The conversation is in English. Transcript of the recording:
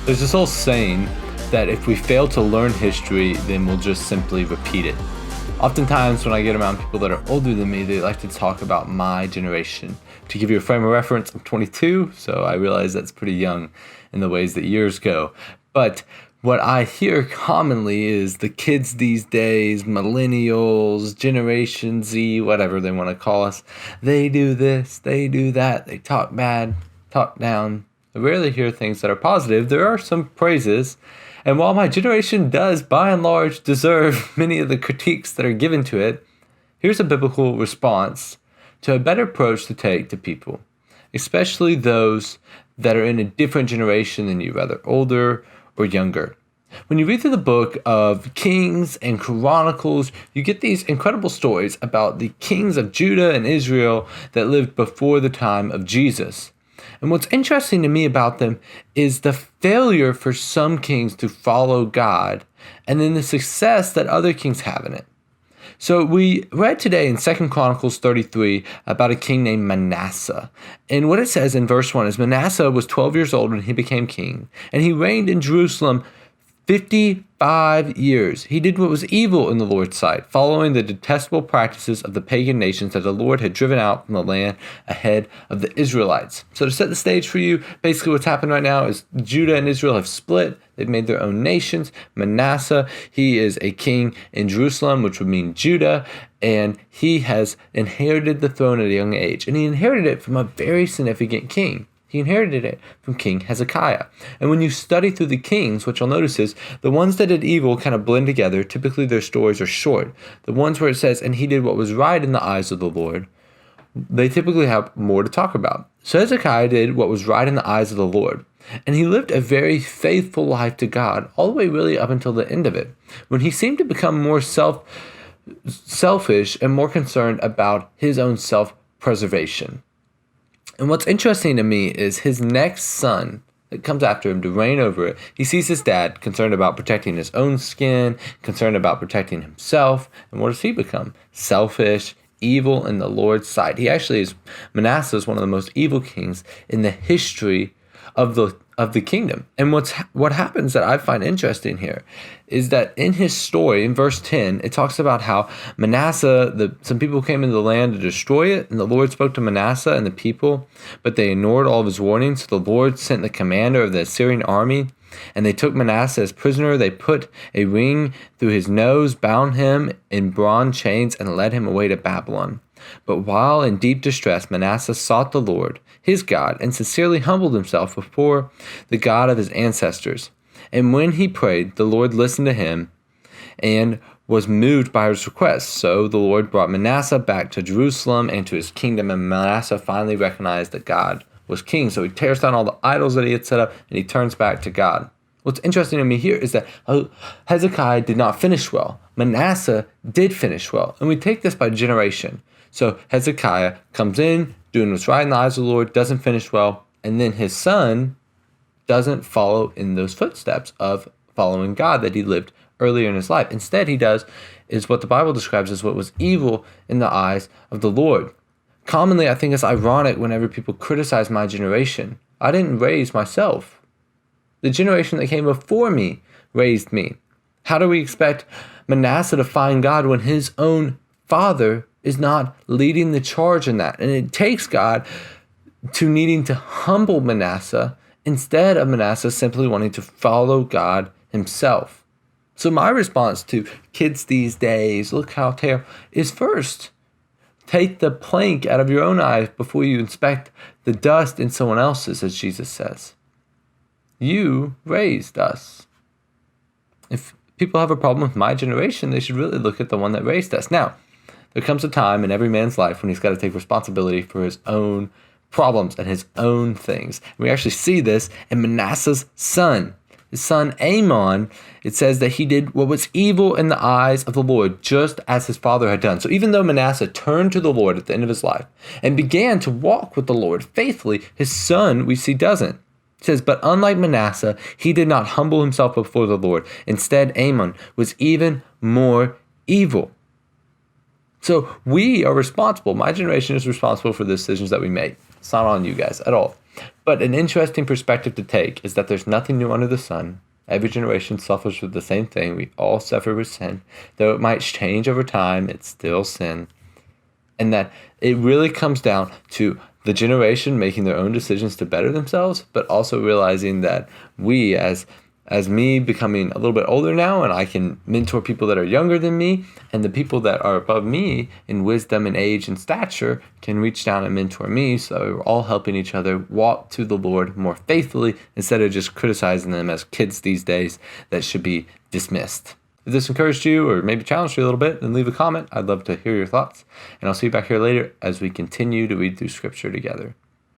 There's this whole saying that if we fail to learn history, then we'll just simply repeat it. Oftentimes, when I get around people that are older than me, they like to talk about my generation. To give you a frame of reference, I'm 22, so I realize that's pretty young in the ways that years go. But what I hear commonly is the kids these days, millennials, Generation Z, whatever they want to call us, they do this, they do that, they talk bad, talk down. I rarely hear things that are positive. There are some praises. And while my generation does, by and large, deserve many of the critiques that are given to it, here's a biblical response to a better approach to take to people, especially those that are in a different generation than you, whether older or younger. When you read through the book of Kings and Chronicles, you get these incredible stories about the kings of Judah and Israel that lived before the time of Jesus. And what's interesting to me about them is the failure for some kings to follow God and then the success that other kings have in it. So we read today in 2 Chronicles 33 about a king named Manasseh. And what it says in verse 1 is Manasseh was 12 years old when he became king, and he reigned in Jerusalem 55 years. He did what was evil in the Lord's sight, following the detestable practices of the pagan nations that the Lord had driven out from the land ahead of the Israelites. So to set the stage for you, basically what's happened right now is Judah and Israel have split. They've made their own nations. Manasseh, he is a king in Jerusalem, which would mean Judah, and he has inherited the throne at a young age. And he inherited it from a very significant king. He inherited it from King Hezekiah. And when you study through the kings, what you'll notice is the ones that did evil kind of blend together. Typically, their stories are short. The ones where it says, and he did what was right in the eyes of the Lord, they typically have more to talk about. So Hezekiah did what was right in the eyes of the Lord. And he lived a very faithful life to God, all the way really up until the end of it, when he seemed to become more selfish and more concerned about his own self-preservation. And what's interesting to me is his next son that comes after him to reign over it. He sees his dad concerned about protecting his own skin, concerned about protecting himself. And what does he become? Selfish, evil in the Lord's sight. He actually is, Manasseh is one of the most evil kings in the history of the kingdom. And what happens that I find interesting here is that in his story, in verse 10, it talks about how Manasseh, some people came into the land to destroy it, and the Lord spoke to Manasseh and the people, but they ignored all of his warnings. So the Lord sent the commander of the Assyrian army, and they took Manasseh as prisoner. They put a ring through his nose, bound him in bronze chains, and led him away to Babylon. But while in deep distress, Manasseh sought the Lord, his God, and sincerely humbled himself before the God of his ancestors. And when he prayed, the Lord listened to him and was moved by his request. So the Lord brought Manasseh back to Jerusalem and to his kingdom, and Manasseh finally recognized that God was king. So he tears down all the idols that he had set up, and he turns back to God. What's interesting to me here is that Hezekiah did not finish well. Manasseh did finish well. And we take this by generation. So Hezekiah comes in, doing what's right in the eyes of the Lord, doesn't finish well, and then his son doesn't follow in those footsteps of following God that he lived earlier in his life. Instead, he does is what the Bible describes as what was evil in the eyes of the Lord. Commonly, I think it's ironic whenever people criticize my generation. I didn't raise myself. The generation that came before me raised me. How do we expect Manasseh to find God when his own father is not leading the charge in that? And it takes God to needing to humble Manasseh instead of Manasseh simply wanting to follow God himself. So my response to kids these days, look how terrible, is first, take the plank out of your own eye before you inspect the dust in someone else's, as Jesus says. You raised us. If people have a problem with my generation, they should really look at the one that raised us. Now, there comes a time in every man's life when he's got to take responsibility for his own problems and his own things. We actually see this in Manasseh's son. His son Amon, it says that he did what was evil in the eyes of the Lord, just as his father had done. So even though Manasseh turned to the Lord at the end of his life and began to walk with the Lord faithfully, his son, we see, doesn't. It says, but unlike Manasseh, he did not humble himself before the Lord. Instead, Amon was even more evil. So we are responsible. My generation is responsible for the decisions that we make. It's not on you guys at all. But an interesting perspective to take is that there's nothing new under the sun. Every generation suffers with the same thing. We all suffer with sin. Though it might change over time, it's still sin. And that it really comes down to the generation making their own decisions to better themselves, but also realizing that we, as me becoming a little bit older now, and I can mentor people that are younger than me, and the people that are above me in wisdom and age and stature can reach down and mentor me, so we're all helping each other walk to the Lord more faithfully instead of just criticizing them as kids these days that should be dismissed. If this encouraged you or maybe challenged you a little bit, then leave a comment. I'd love to hear your thoughts. And I'll see you back here later as we continue to read through Scripture together.